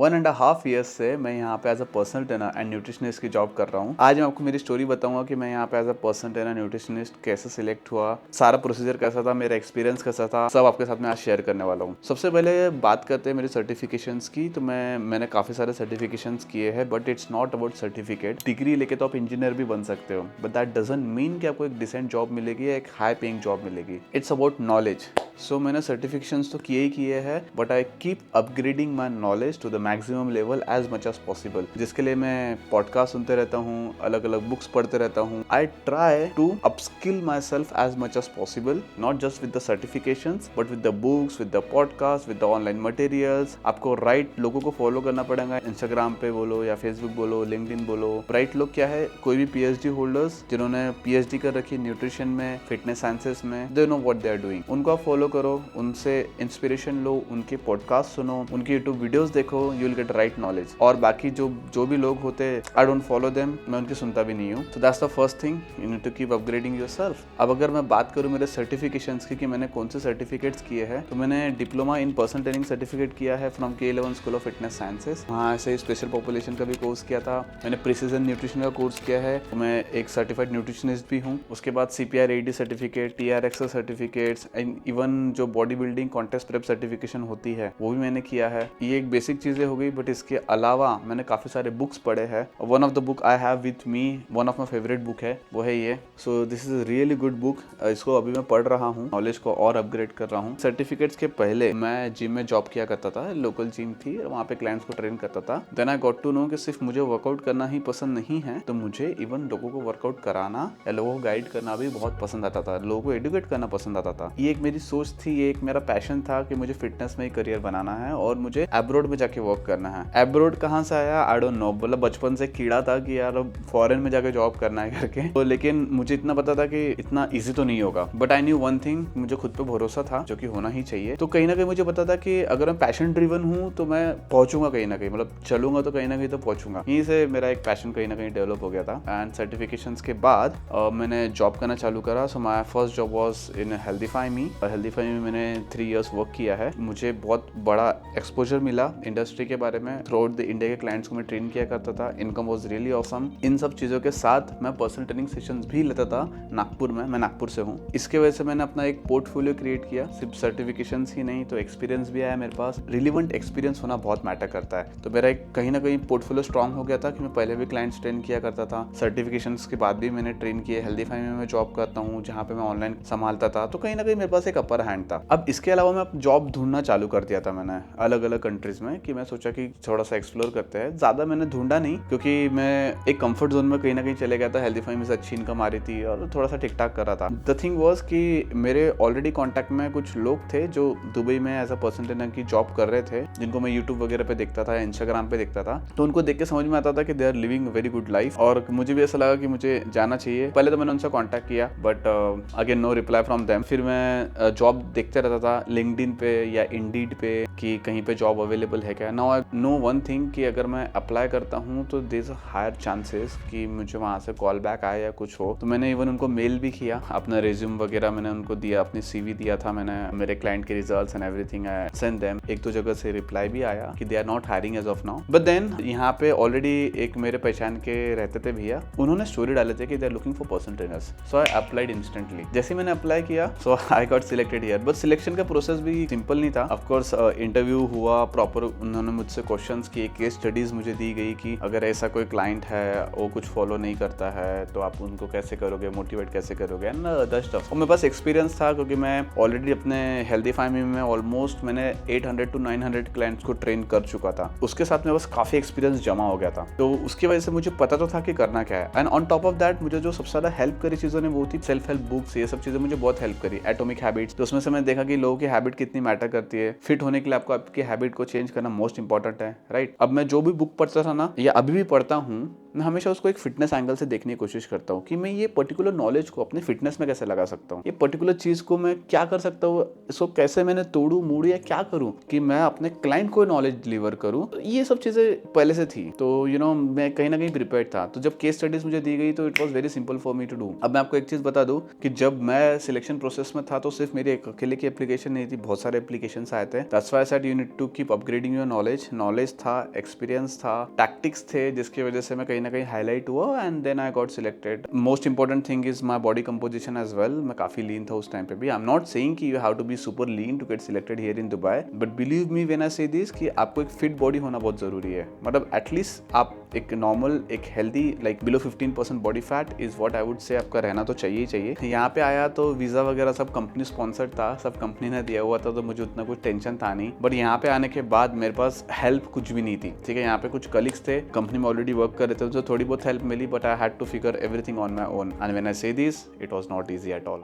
1.5 years से मैं यहाँ पे as a personal trainer and nutritionist की जॉब कर रहा हूँ। आज मैं आपको मेरी स्टोरी बताऊंगा कि मैं यहाँ पे as a personal trainer nutritionist कैसे सिलेक्ट हुआ, सारा प्रोसीजर कैसा था, मेरा एक्सपीरियंस कैसा था, सब आपके साथ मैं आज शेयर करने वाला हूँ। सबसे पहले बात करते हैं मेरे सर्टिफिकेशंस की। तो मैंने काफ़ी सारे सर्टिफिकेशंस किए हैं, but it's not about certificate. Degree लेके तो आप इंजीनियर भी बन सकते हो, बट दैट डजंट मीन कि आपको एक डिसेंट जॉब मिलेगी या एक हाई पेइंग जॉब मिलेगी। It's about knowledge. सो मैंने सर्टिफिकेशंस तो किए ही किए हैं, but I keep upgrading my knowledge to the maximum level as much as possible, जिसके लिए मैं पॉडकास्ट सुनते रहता हूँ, अलग अलग बुक्स पढ़ते रहता हूँ। I try to upskill myself as much as possible, not just with the certifications but with the books, with the podcast, with the online materials. आपको राइट लोगों को फॉलो करना पड़ेगा, इंस्टाग्राम पे बोलो या फेसबुक बोलो, लिंक्डइन बोलो। राइट लोग क्या है, कोई भी पीएचडी होल्डर्स जिन्होंने पीएचडी कर रखी है न्यूट्रिशन में, फिटनेस साइंसेस में, they know what they are doing. उनको आप फॉलो करो, उनसे इंस्पिरेशन लो, उनके पॉडकास्ट सुनो, उनकी यूट्यूब वीडियोस देखो, you will get right knowledge. और बाकी जो भी लोग होते हैं, आई डोंट फॉलो देम, मैं उनकी सुनता भी नहीं हूँ। So that's the first thing, you need to keep upgrading yourself. अब अगर मैं बात करूँ मेरे सर्टिफिकेशंस की कि मैंने कौन से सर्टिफिकेट्स किए हैं, तो मैंने diploma in personal training certificate किया है from K11 school of fitness sciences. वहाँ से स्पेशल पॉपुलेशन का भी कोर्स किया था। मैंने प्रिसीजन न्यूट्रिशन का कोर्स किया है, मैं एक सर्टिफाइड न्यूट्रिशनिस्ट भी हूँ। उसके बाद CPR AD certificate, TRX certificates and even जो body building contest prep certification होती है वो भी मैंने किया है। ये एक बेसिक चीजें हो गई, बट इसके अलावा मैंने काफी सारे बुक्स पढ़े हैं। One of the book I have with me, one of my favourite book है, वो है ये। So this is really good book. इसको अभी मैं पढ़ रहा हूँ, नॉलेज को और अपग्रेड कर रहा हूँ। सर्टिफिकेट्स के पहले मैं जिम में जॉब किया करता था, लोकल जिम थी, वहाँ पे क्लाइंट्स को ट्रेन करता था। Then I got to know कि सिर्फ मुझे वर्कआउट करना ही पसंद नहीं है, तो मुझे इवन लोगों को वर्कआउट कराना या लोगों को गाइड करना भी बहुत पसंद आता था, लोगों को एडुकेट करना पसंद आता था। ये एक मेरी सोच थी, ये एक मेरा पैशन था कि मुझे फिटनेस में ही करियर बनाना है और मुझे एब्रोड में जाके वर्क करना है। एब्रोड कहाँ से आया, आई डोंट नो। मतलब बचपन से कीड़ा था कि यार फॉरेन में जाके जॉब करना है करके, तो लेकिन मुझे इतना पता था कि इतना इजी तो नहीं होगा। But I knew one thing, मुझे खुद पे भरोसा था, जो कि होना ही चाहिए। तो कहीं ना कहीं मुझे पता था कि अगर मैं पैशन ड्रिवन हूँ तो मैं पहुंचूंगा कहीं ना कहीं, मतलब चलूंगा तो कहीं ना कहीं तो पहुंचूंगा। यहीं से मेरा एक पैशन कहीं ना कहीं डेवलप हो गया था। एंड सर्टिफिकेशंस के बाद मैंने जॉब करना चालू करा। So my first job was in HealthifyMe, और हेल्दीफाई में मैंने 3 इयर्स वर्क किया है। मुझे बहुत बड़ा एक्सपोजर मिला इंडस्ट्री के बारे में। थ्रू आउट द इंडिया के क्लाइंट्स को मैं ट्रेन किया करता था। Income was really awesome. इन सब चीज़ों के साथ मैं पर्सनल ट्रेनिंग सेशंस भी लेता था नागपुर में। मैं नागपुर से हूँ। इसके वजह से मैंने अपना एक पोर्टफोलियो क्रिएट किया। सिर्फ सर्टिफिकेशंस ही नहीं, तो एक्सपीरियंस भी आया मेरे पास। रिलेवेंट एक्सपीरियंस होना बहुत मैटर करता है। तो मेरा एक कहीं ना कहीं पोर्टफोलियो स्ट्रांग हो गया था कि मैं पहले भी क्लाइंट्स ट्रेन किया करता था। सर्टिफिकेशंस के बाद भी मैंने ट्रेन किए। हेल्दीफाई में मैं जॉब करता हूँ, जहाँ पे मैं ऑनलाइन संभालता था, तो कहीं ना कहीं मेरे पास एक अपर हैंड था। अब इसके अलावा मैं जॉब ढूंढना चालू कर दिया था मैंने अलग अलग कंट्रीज में, कि मैं सोचा कि थोड़ा सा एक्सप्लोर करते हैं। ज्यादा मैंने ढूंढा नहीं, क्योंकि मैं एक कंफर्ट जोन में कहीं ना कहीं चले गया था। हेल्दीफाई में से अच्छी इनकम आ रही थी और थोड़ा सा ठीक ठाक कर रहा था। द थिंग वाज कि मेरे ऑलरेडी कॉन्टैक्ट में कुछ लोग थे जो दुबई में एज अ पर्सनल ट्रेनर की जॉब कर रहे थे, जिनको मैं यूट्यूब वगैरह पे देखता था, इंस्टाग्राम पे देखता था। तो उनको देख के समझ में आता था कि they are living very good life, और मुझे भी ऐसा लगा कि मुझे जाना चाहिए। पहले तो मैंने उनसे कॉन्टैक्ट किया, but again no reply from them. फिर मैं जॉब देखते रहता था लिंक्डइन पे या इंडीड पे कि कहीं पे जॉब अवेलेबल है क्या। Now I know one thing कि अगर मैं अप्लाई करता हूँ तो देयर इज हायर चांसेस कि मुझे वहाँ से कॉल बैक आए या कुछ हो। तो मैंने इवन उनको मेल भी किया, अपना रिज्यूम वगैरह मैंने उनको दिया, अपनी CV दिया था मैंने, मेरे क्लाइंट के results and everything I send them. एक दो जगह से रिप्लाई भी आया कि they are not hiring as of now. But then यहाँ पे ऑलरेडी एक मेरे पहचान के रहते थे भैया, उन्होंने स्टोरी डाले थे कि they are looking for personal trainers. So I applied instantly. जैसे मैंने अप्लाई किया, so I got selected here. But selection का प्रोसेस भी सिंपल नहीं था। ऑफ कोर्स इंटरव्यू हुआ प्रॉपर, उन्होंने मुझसे क्वेश्चंस किए, केस स्टडीज मुझे दी गई कि अगर ऐसा कोई क्लाइंट है, वो कुछ फॉलो नहीं करता है, तो आप उनको कैसे करोगे, मोटिवेट कैसे करोगे, एंड अदर स्टफ। और मेरे पास एक्सपीरियंस था, क्योंकि मैं ऑलरेडी अपने हेल्दीफाई में ऑलमोस्ट मैंने 800 to 900 क्लाइंट्स को ट्रेन कर चुका था। उसके साथ मेरे पास काफी एक्सपीरियंस जमा हो गया था, तो उसकी वजह से मुझे पता तो था कि करना क्या है। And on top of that मुझे जो सबसे ज्यादा हेल्प करी चीजों ने वो थी सेल्फ हेल्प बुक्स। ये सब चीजें मुझे बहुत हेल्प करी। एटॉमिक हैबिट्स, तो उसमें से मैं देखा कि लोगों की हैबिट कितनी मैटर करती है। फिट होने के लिए आपको आपकी हैबिट को चेंज करना मोस्ट इंपॉर्टेंट है, राइट। अब मैं जो भी बुक पढ़ता था ना, या अभी भी पढ़ता हूँ, मैं हमेशा उसको एक फिटनेस एंगल से देखने की कोशिश करता हूँ कि मैं ये पर्टिकुलर नॉलेज को अपने फिटनेस में कैसे लगा सकता हूँ, ये पर्टिकुलर चीज़ को मैं क्या कर सकता हूँ, इसको कैसे मैंने तोड़ू मूड़ू या क्या करूँ कि मैं अपने क्लाइंट को नॉलेज डिलीवर करूँ। तो ये सब चीज़ें पहले से थी, तो मैं कहीं ना कहीं प्रिपेयर्ड था। तो जब केस स्टडीज मुझे दी गई तो it was very simple for me to do. अब मैं आपको एक चीज़ बता दूँ कि जब मैं सिलेक्शन प्रोसेस में था तो सिर्फ मेरी एक अकेले की एप्लीकेशन नहीं थी, बहुत सारे एप्लीकेशन आए थे। That's why I said you need to keep upgrading your knowledge था, एक्सपीरियंस था, टैक्टिक्स थे, जिसकी वजह से मैं कहीं ना कहीं हाईलाइट हुआ and then I got selected. Most important thing is my body composition as well. मैं काफी लीन था उस टाइम पे भी। आई एम नॉट सेइंग कि you have to be super lean to get selected here in Dubai, but believe me when I say this कि आपको एक फिट बॉडी होना बहुत जरूरी है। मतलब एटलीस्ट आप एक नॉर्मल, एक healthy, like below 15% body fat is what I would say आपका रहना तो चाहिए ही चाहिए। यहाँ पे आया तो वीजा वगैरह सब कंपनी स्पॉन्सर्ड था, सब कंपनी ने दिया हुआ था, तो मुझे उतना कुछ टेंशन था नहीं। बट यहाँ पे आने के बाद मेरे पास हेल्प कुछ भी नहीं थी, ठीक है। यहाँ पे कुछ कलीग्स थे, कंपनी में ऑलरेडी वर्क कर रहे थे, तो थोड़ी बहुत हेल्प मिली, but I had to figure everything on my own. And when I say this, it was not easy at all.